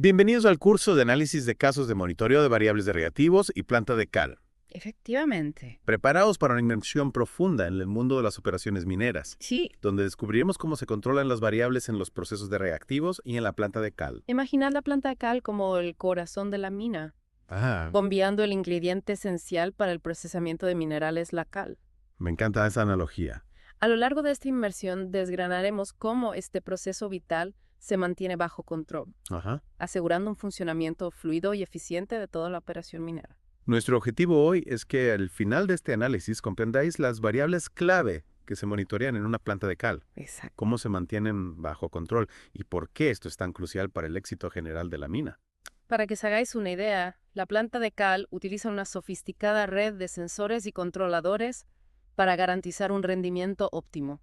Bienvenidos al curso de análisis de casos de monitoreo de variables de reactivos y planta de cal. Efectivamente. Preparados para una inmersión profunda en el mundo de las operaciones mineras, Sí. donde descubriremos cómo se controlan las variables en los procesos de reactivos y en la planta de cal. Imaginad la planta de cal como el corazón de la mina, bombeando el ingrediente esencial para el procesamiento de minerales, la cal. Me encanta esa analogía. A lo largo de esta inmersión desgranaremos cómo este proceso vital se mantiene bajo control, Ajá. asegurando un funcionamiento fluido y eficiente de toda la operación minera. Nuestro objetivo hoy es que al final de este análisis comprendáis las variables clave que se monitorean en una planta de cal, Exacto. cómo se mantienen bajo control y por qué esto es tan crucial para el éxito general de la mina. Para que os hagáis una idea, la planta de cal utiliza una sofisticada red de sensores y controladores para garantizar un rendimiento óptimo.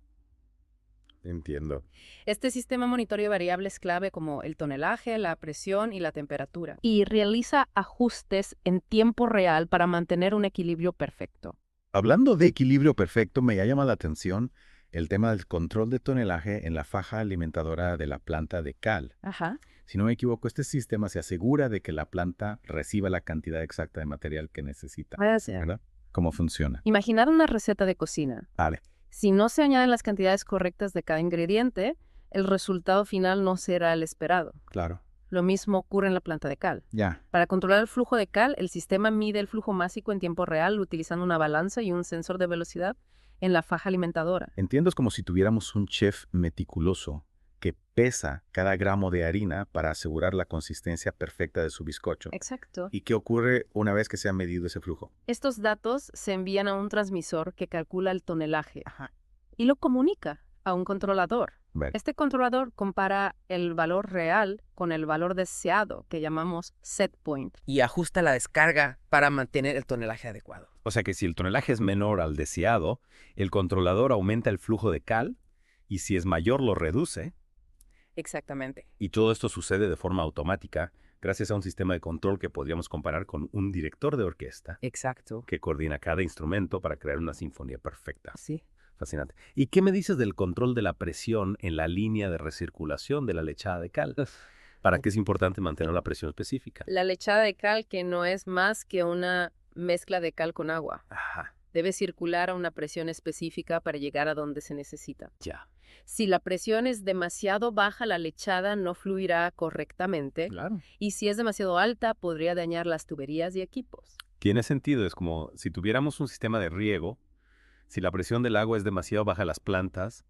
Entiendo. Este sistema monitorea variables clave como el tonelaje, la presión y la temperatura, y realiza ajustes en tiempo real para mantener un equilibrio perfecto. Hablando de equilibrio perfecto, me llama la atención el tema del control de tonelaje en la faja alimentadora de la planta de cal. Ajá. Si no me equivoco, este sistema se asegura de que la planta reciba la cantidad exacta de material que necesita, ¿verdad? ¿Cómo funciona? Imaginad una receta de cocina. Vale, Si no se añaden las cantidades correctas de cada ingrediente, el resultado final no será el esperado. claro. Lo mismo ocurre en la planta de cal. Ya, Para controlar el flujo de cal, el sistema mide el flujo másico en tiempo real utilizando una balanza y un sensor de velocidad en la faja alimentadora. entiendo, es como si tuviéramos un chef meticuloso que pesa cada gramo de harina para asegurar la consistencia perfecta de su bizcocho. Exacto. ¿Y qué ocurre una vez que se ha medido ese flujo? Estos datos se envían a un transmisor que calcula el tonelaje Ajá. y lo comunica a un controlador. Vale. Este controlador compara el valor real con el valor deseado, que llamamos set point. Y ajusta la descarga para mantener el tonelaje adecuado. O sea que si el tonelaje es menor al deseado, el controlador aumenta el flujo de cal y si es mayor lo reduce. Exactamente. Y todo esto sucede de forma automática gracias a un sistema de control que podríamos comparar con un director de orquesta Exacto. que coordina cada instrumento para crear una sinfonía perfecta. Sí. Fascinante. ¿Y qué me dices del control de la presión en la línea de recirculación de la lechada de cal? ¿Para qué es importante mantener la presión específica? La lechada de cal, que no es más que una mezcla de cal con agua, Ajá, debe circular a una presión específica para llegar a donde se necesita. ya. Si la presión es demasiado baja, la lechada no fluirá correctamente, Claro. y si es demasiado alta, podría dañar las tuberías y equipos. Tiene sentido, es como si tuviéramos un sistema de riego. Si la presión del agua es demasiado baja, las plantas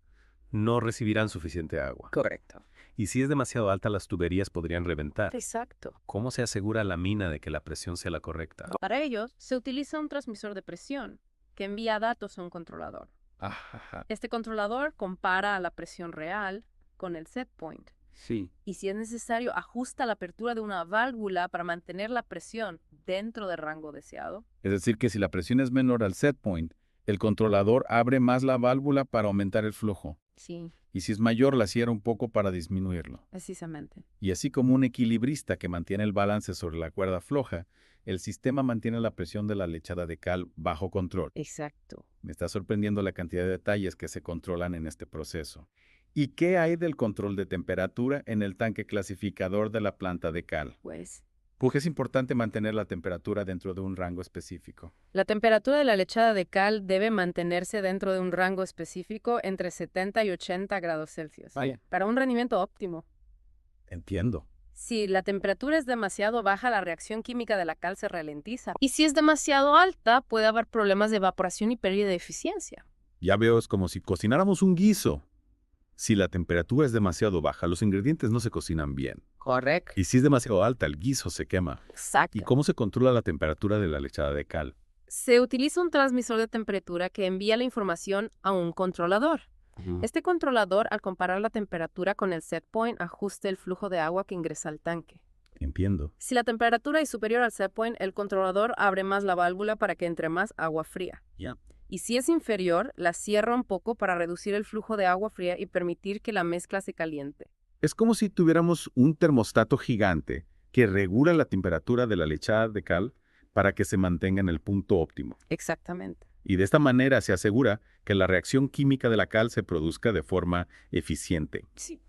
no recibirán suficiente agua. Correcto. Y si es demasiado alta, las tuberías podrían reventar. Exacto. ¿Cómo se asegura la mina de que la presión sea la correcta? Para ello, se utiliza un transmisor de presión que envía datos a un controlador. Ajá, Este controlador compara la presión real con el set point sí. y, si es necesario, ajusta la apertura de una válvula para mantener la presión dentro del rango deseado. Es decir, que si la presión es menor al set point, el controlador abre más la válvula para aumentar el flujo. Sí, Y si es mayor, la cierra un poco para disminuirlo. precisamente. Y así como un equilibrista que mantiene el balance sobre la cuerda floja, el sistema mantiene la presión de la lechada de cal bajo control. Exacto. Me está sorprendiendo la cantidad de detalles que se controlan en este proceso. ¿Y qué hay del control de temperatura en el tanque clasificador de la planta de cal? Pues, Porque es importante mantener la temperatura dentro de un rango específico. la temperatura de la lechada de cal debe mantenerse dentro de un rango específico entre 70 y 80 grados Celsius Vaya. para un rendimiento óptimo. Entiendo. Si la temperatura es demasiado baja, la reacción química de la cal se ralentiza. Y si es demasiado alta, puede haber problemas de evaporación y pérdida de eficiencia. Ya veo, es como si cocináramos un guiso. Si la temperatura es demasiado baja, los ingredientes no se cocinan bien. Correcto. Y si es demasiado alta, el guiso se quema. Exacto. ¿Y cómo se controla la temperatura de la lechada de cal? Se utiliza un transmisor de temperatura que envía la información a un controlador. Este controlador, al comparar la temperatura con el set point, ajusta el flujo de agua que ingresa al tanque. Entiendo. Si la temperatura es superior al set point, el controlador abre más la válvula para que entre más agua fría. Ya. Y si es inferior, la cierra un poco para reducir el flujo de agua fría y permitir que la mezcla se caliente. Es como si tuviéramos un termostato gigante que regula la temperatura de la lechada de cal para que se mantenga en el punto óptimo. Exactamente. Y de esta manera se asegura que la reacción química de la cal se produzca de forma eficiente. Sí.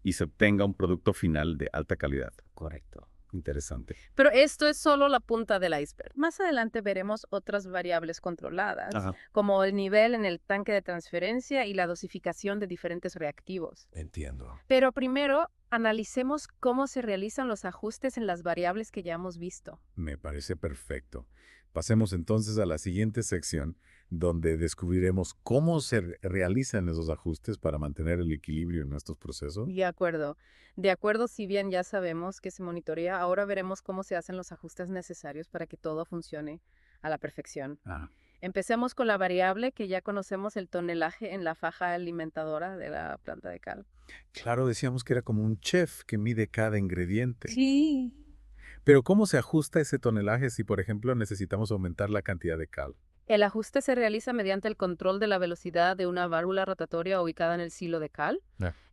y se obtenga un producto final de alta calidad. Correcto. Interesante. Pero esto es solo la punta del iceberg. Más adelante veremos otras variables controladas, Ajá. como el nivel en el tanque de transferencia y la dosificación de diferentes reactivos. Entiendo. Pero primero, analicemos cómo se realizan los ajustes en las variables que ya hemos visto. Me parece perfecto. Pasemos entonces a la siguiente sección, donde descubriremos cómo se realizan esos ajustes para mantener el equilibrio en estos procesos. De acuerdo. De acuerdo, si bien ya sabemos que se monitorea, ahora veremos cómo se hacen los ajustes necesarios para que todo funcione a la perfección. Empecemos con la variable que ya conocemos, el tonelaje en la faja alimentadora de la planta de cal. Claro, decíamos que era como un chef que mide cada ingrediente. Sí. Pero ¿cómo se ajusta ese tonelaje si, por ejemplo, necesitamos aumentar la cantidad de cal? El ajuste se realiza mediante el control de la velocidad de una válvula rotatoria ubicada en el silo de cal.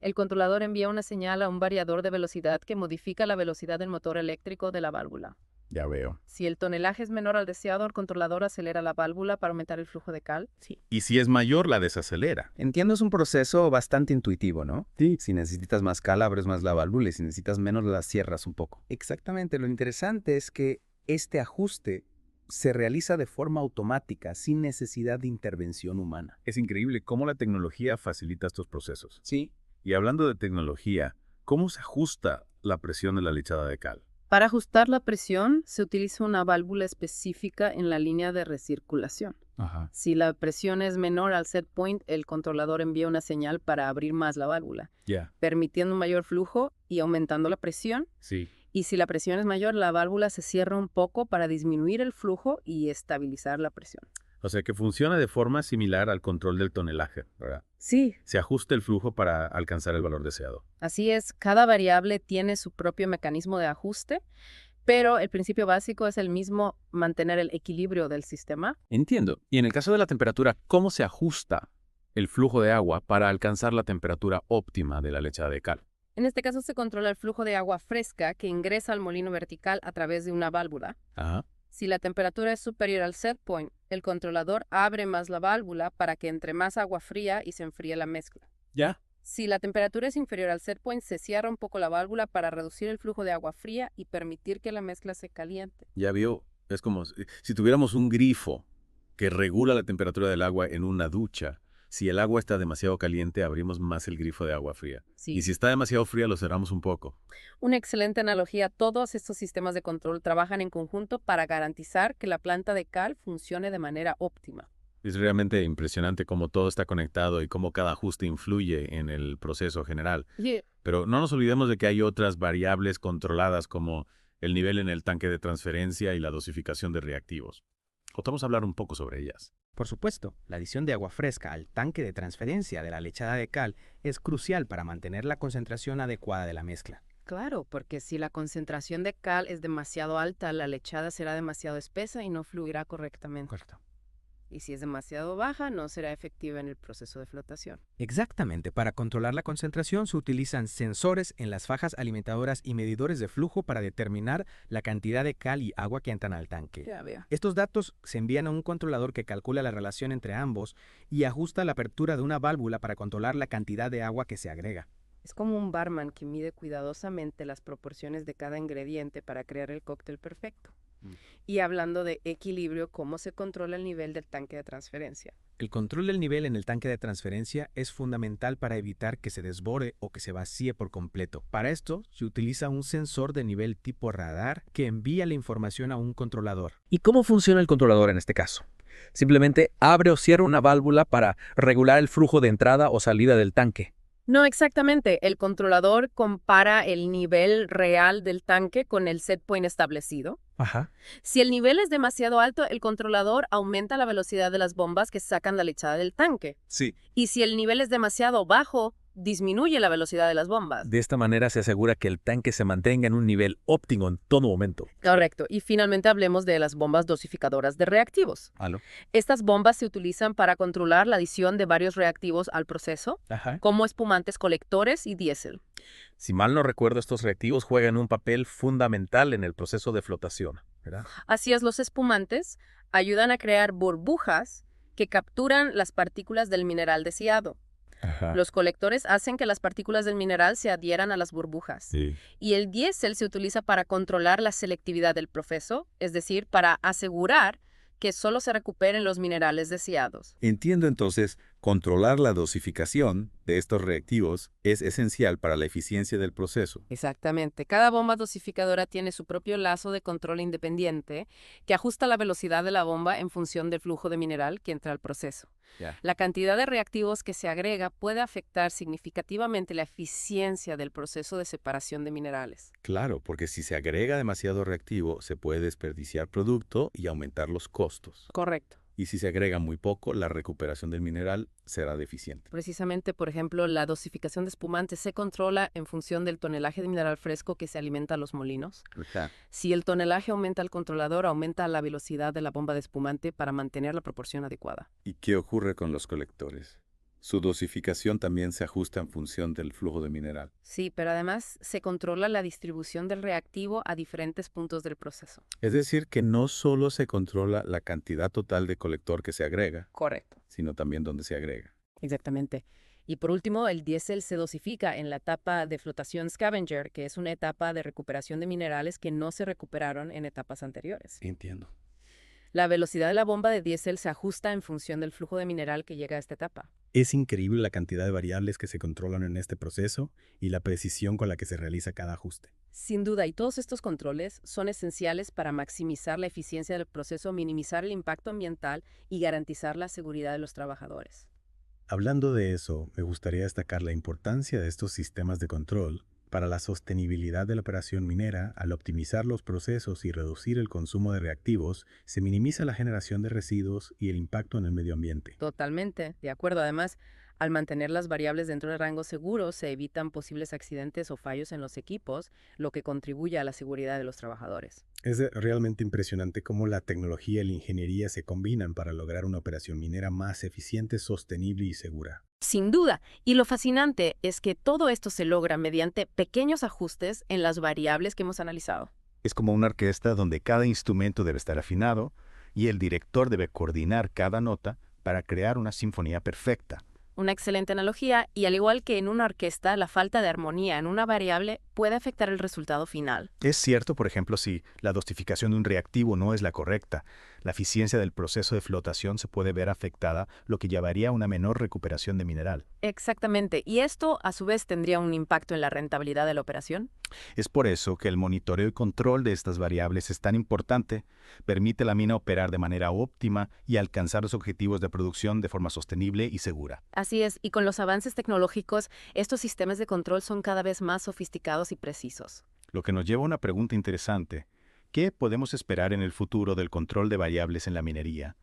El controlador envía una señal a un variador de velocidad que modifica la velocidad del motor eléctrico de la válvula. Ya veo. Si el tonelaje es menor al deseado, el controlador acelera la válvula para aumentar el flujo de cal. Sí. Y si es mayor, la desacelera. Entiendo, es un proceso bastante intuitivo, ¿no? Sí. Si necesitas más cal, abres más la válvula y si necesitas menos, la cierras un poco. Exactamente. Lo interesante es que este ajuste se realiza de forma automática, sin necesidad de intervención humana. Es increíble cómo la tecnología facilita estos procesos. Sí. Y hablando de tecnología, ¿cómo se ajusta la presión de la lechada de cal? Para ajustar la presión, se utiliza una válvula específica en la línea de recirculación. Ajá. Si la presión es menor al set point, el controlador envía una señal para abrir más la válvula, Ya. permitiendo un mayor flujo y aumentando la presión. Sí. Y si la presión es mayor, la válvula se cierra un poco para disminuir el flujo y estabilizar la presión. O sea que funciona de forma similar al control del tonelaje, ¿verdad? Sí. Se ajusta el flujo para alcanzar el valor deseado. Así es, cada variable tiene su propio mecanismo de ajuste, pero el principio básico es el mismo, mantener el equilibrio del sistema. Entiendo. Y en el caso de la temperatura, ¿cómo se ajusta el flujo de agua para alcanzar la temperatura óptima de la lechada de cal? En este caso se controla el flujo de agua fresca que ingresa al molino vertical a través de una válvula. Ajá. Si la temperatura es superior al set point, el controlador abre más la válvula para que entre más agua fría y se enfríe la mezcla. ¿Ya? Si la temperatura es inferior al set point, se cierra un poco la válvula para reducir el flujo de agua fría y permitir que la mezcla se caliente. Ya vio, es como si tuviéramos un grifo que regula la temperatura del agua en una ducha. Si el agua está demasiado caliente, abrimos más el grifo de agua fría. Sí. Y si está demasiado fría, lo cerramos un poco. Una excelente analogía. Todos estos sistemas de control trabajan en conjunto para garantizar que la planta de cal funcione de manera óptima. Es realmente impresionante cómo todo está conectado y cómo cada ajuste influye en el proceso general. Sí. Pero no nos olvidemos de que hay otras variables controladas como el nivel en el tanque de transferencia y la dosificación de reactivos. Vamos a hablar un poco sobre ellas. Por supuesto, la adición de agua fresca al tanque de transferencia de la lechada de cal es crucial para mantener la concentración adecuada de la mezcla. Claro, porque si la concentración de cal es demasiado alta, la lechada será demasiado espesa y no fluirá correctamente. Correcto. Y si es demasiado baja, no será efectiva en el proceso de flotación. Exactamente, para controlar la concentración se utilizan sensores en las fajas alimentadoras y medidores de flujo para determinar la cantidad de cal y agua que entran al tanque. Ya veo. Estos datos se envían a un controlador que calcula la relación entre ambos y ajusta la apertura de una válvula para controlar la cantidad de agua que se agrega. Es como un barman que mide cuidadosamente las proporciones de cada ingrediente para crear el cóctel perfecto. Y hablando de equilibrio, ¿cómo se controla el nivel del tanque de transferencia? El control del nivel en el tanque de transferencia es fundamental para evitar que se desborde o que se vacíe por completo. Para esto, se utiliza un sensor de nivel tipo radar que envía la información a un controlador. ¿Y cómo funciona el controlador en este caso? Simplemente abre o cierra una válvula para regular el flujo de entrada o salida del tanque. No exactamente. El controlador compara el nivel real del tanque con el set point establecido. Ajá. Si el nivel es demasiado alto, el controlador aumenta la velocidad de las bombas que sacan la lechada del tanque. Sí. Y si el nivel es demasiado bajo, disminuye la velocidad de las bombas. De esta manera se asegura que el tanque se mantenga en un nivel óptimo en todo momento. Correcto. Y finalmente hablemos de las bombas dosificadoras de reactivos. ¿Aló? Estas bombas se utilizan para controlar la adición de varios reactivos al proceso, Ajá. como espumantes colectores y diésel. Si mal no recuerdo, estos reactivos juegan un papel fundamental en el proceso de flotación, ¿verdad? Así es, los espumantes ayudan a crear burbujas que capturan las partículas del mineral deseado. Ajá. Los colectores hacen que las partículas del mineral se adhieran a las burbujas. Sí. Y el diésel se utiliza para controlar la selectividad del proceso, es decir, para asegurar que solo se recuperen los minerales deseados. Entiendo entonces, controlar la dosificación de estos reactivos es esencial para la eficiencia del proceso. Exactamente. Cada bomba dosificadora tiene su propio lazo de control independiente que ajusta la velocidad de la bomba en función del flujo de mineral que entra al proceso. Ya. La cantidad de reactivos que se agrega puede afectar significativamente la eficiencia del proceso de separación de minerales. Claro, porque si se agrega demasiado reactivo, se puede desperdiciar producto y aumentar los costos. Correcto. Y si se agrega muy poco, la recuperación del mineral será deficiente. Precisamente, por ejemplo, la dosificación de espumantes se controla en función del tonelaje de mineral fresco que se alimenta a los molinos. Si el tonelaje aumenta, el controlador aumenta la velocidad de la bomba de espumante para mantener la proporción adecuada. ¿Y qué ocurre con los colectores? Su dosificación también se ajusta en función del flujo de mineral. Sí, pero además se controla la distribución del reactivo a diferentes puntos del proceso. Es decir, que no solo se controla la cantidad total de colector que se agrega, Correcto. sino también dónde se agrega. Exactamente. Y por último, el diésel se dosifica en la etapa de flotación scavenger, que es una etapa de recuperación de minerales que no se recuperaron en etapas anteriores. Entiendo. La velocidad de la bomba de diésel se ajusta en función del flujo de mineral que llega a esta etapa. Es increíble la cantidad de variables que se controlan en este proceso y la precisión con la que se realiza cada ajuste. Sin duda, y todos estos controles son esenciales para maximizar la eficiencia del proceso, minimizar el impacto ambiental y garantizar la seguridad de los trabajadores. Hablando de eso, me gustaría destacar la importancia de estos sistemas de control para la sostenibilidad de la operación minera. Al optimizar los procesos y reducir el consumo de reactivos, se minimiza la generación de residuos y el impacto en el medio ambiente. Totalmente, de acuerdo. Además, al mantener las variables dentro de rangos seguros, se evitan posibles accidentes o fallos en los equipos, lo que contribuye a la seguridad de los trabajadores. Es realmente impresionante cómo la tecnología y la ingeniería se combinan para lograr una operación minera más eficiente, sostenible y segura. Sin duda, y lo fascinante es que todo esto se logra mediante pequeños ajustes en las variables que hemos analizado. Es como una orquesta donde cada instrumento debe estar afinado y el director debe coordinar cada nota para crear una sinfonía perfecta. Una excelente analogía, y al igual que en una orquesta, la falta de armonía en una variable puede afectar el resultado final. Es cierto, por ejemplo, si la dosificación de un reactivo no es la correcta, la eficiencia del proceso de flotación se puede ver afectada, lo que llevaría a una menor recuperación de mineral. Exactamente, y esto a su vez tendría un impacto en la rentabilidad de la operación. Es por eso que el monitoreo y control de estas variables es tan importante. Permite a la mina operar de manera óptima y alcanzar los objetivos de producción de forma sostenible y segura. Así es, y con los avances tecnológicos, estos sistemas de control son cada vez más sofisticados y precisos. Lo que nos lleva a una pregunta interesante. ¿Qué podemos esperar en el futuro del control de variables en la minería?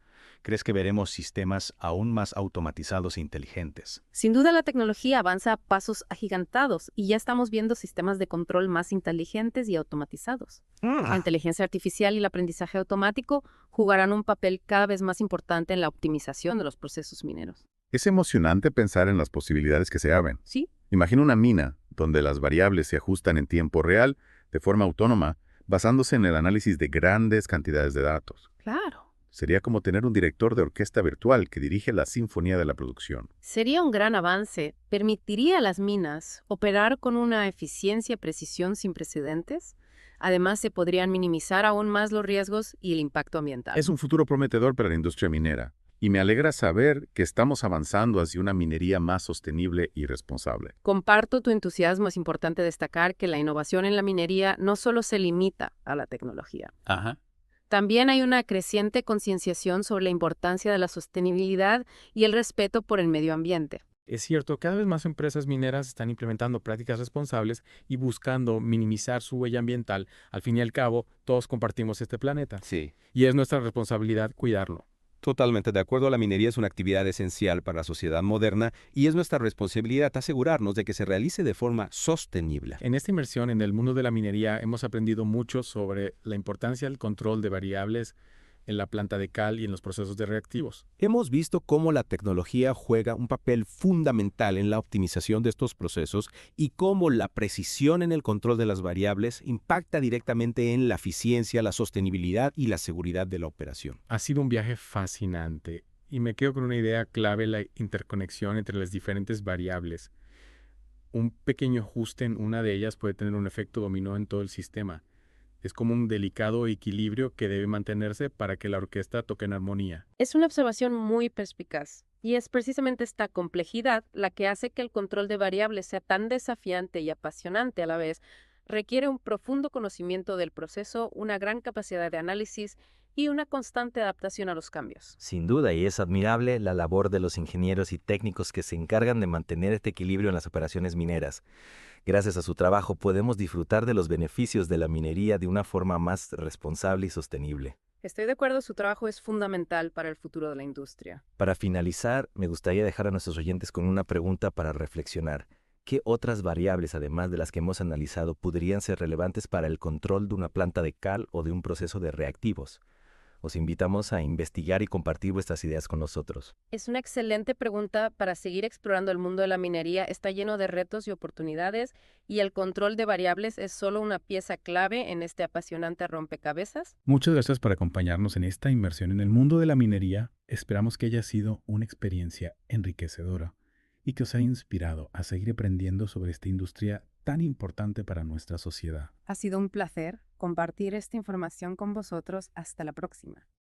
¿Crees que veremos sistemas aún más automatizados e inteligentes? Sin duda, la tecnología avanza a pasos agigantados y ya estamos viendo sistemas de control más inteligentes y automatizados. La inteligencia artificial y el aprendizaje automático jugarán un papel cada vez más importante en la optimización de los procesos mineros. Es emocionante pensar en las posibilidades que se abren. Sí, Imagina una mina donde las variables se ajustan en tiempo real, de forma autónoma, basándose en el análisis de grandes cantidades de datos. claro. Sería como tener un director de orquesta virtual que dirige la sinfonía de la producción. Sería un gran avance. Permitiría a las minas operar con una eficiencia y precisión sin precedentes. Además, se podrían minimizar aún más los riesgos y el impacto ambiental. Es un futuro prometedor para la industria minera, y me alegra saber que estamos avanzando hacia una minería más sostenible y responsable. Comparto tu entusiasmo. Es importante destacar que la innovación en la minería no solo se limita a la tecnología. Ajá. También hay una creciente concienciación sobre la importancia de la sostenibilidad y el respeto por el medio ambiente. Es cierto, cada vez más empresas mineras están implementando prácticas responsables y buscando minimizar su huella ambiental. Al fin y al cabo, todos compartimos este planeta Sí. y es nuestra responsabilidad cuidarlo. Totalmente de acuerdo, la minería es una actividad esencial para la sociedad moderna y es nuestra responsabilidad asegurarnos de que se realice de forma sostenible. En esta inmersión en el mundo de la minería hemos aprendido mucho sobre la importancia del control de variables en la planta de cal y en los procesos de reactivos. Hemos visto cómo la tecnología juega un papel fundamental en la optimización de estos procesos y cómo la precisión en el control de las variables impacta directamente en la eficiencia, la sostenibilidad y la seguridad de la operación. Ha sido un viaje fascinante Y me quedo con una idea clave, la interconexión entre las diferentes variables. Un pequeño ajuste en una de ellas puede tener un efecto dominó en todo el sistema. Es como un delicado equilibrio que debe mantenerse para que la orquesta toque en armonía. Es una observación muy perspicaz, y es precisamente esta complejidad la que hace que el control de variables sea tan desafiante y apasionante a la vez. Requiere un profundo conocimiento del proceso, una gran capacidad de análisis y una constante adaptación a los cambios. Sin duda, y es admirable la labor de los ingenieros y técnicos que se encargan de mantener este equilibrio en las operaciones mineras. Gracias a su trabajo podemos disfrutar de los beneficios de la minería de una forma más responsable y sostenible. Estoy de acuerdo, su trabajo es fundamental para el futuro de la industria. Para finalizar, me gustaría dejar a nuestros oyentes con una pregunta para reflexionar. ¿Qué otras variables, además de las que hemos analizado, podrían ser relevantes para el control de una planta de cal o de un proceso de reactivos? Os invitamos a investigar y compartir vuestras ideas con nosotros. Es una excelente pregunta para seguir explorando el mundo de la minería. Está lleno de retos y oportunidades, y el control de variables es solo una pieza clave en este apasionante rompecabezas. Muchas gracias por acompañarnos en esta inmersión en el mundo de la minería. Esperamos que haya sido una experiencia enriquecedora y que os haya inspirado a seguir aprendiendo sobre esta industria tan importante para nuestra sociedad. Ha sido un placer compartir esta información con vosotros. Hasta la próxima.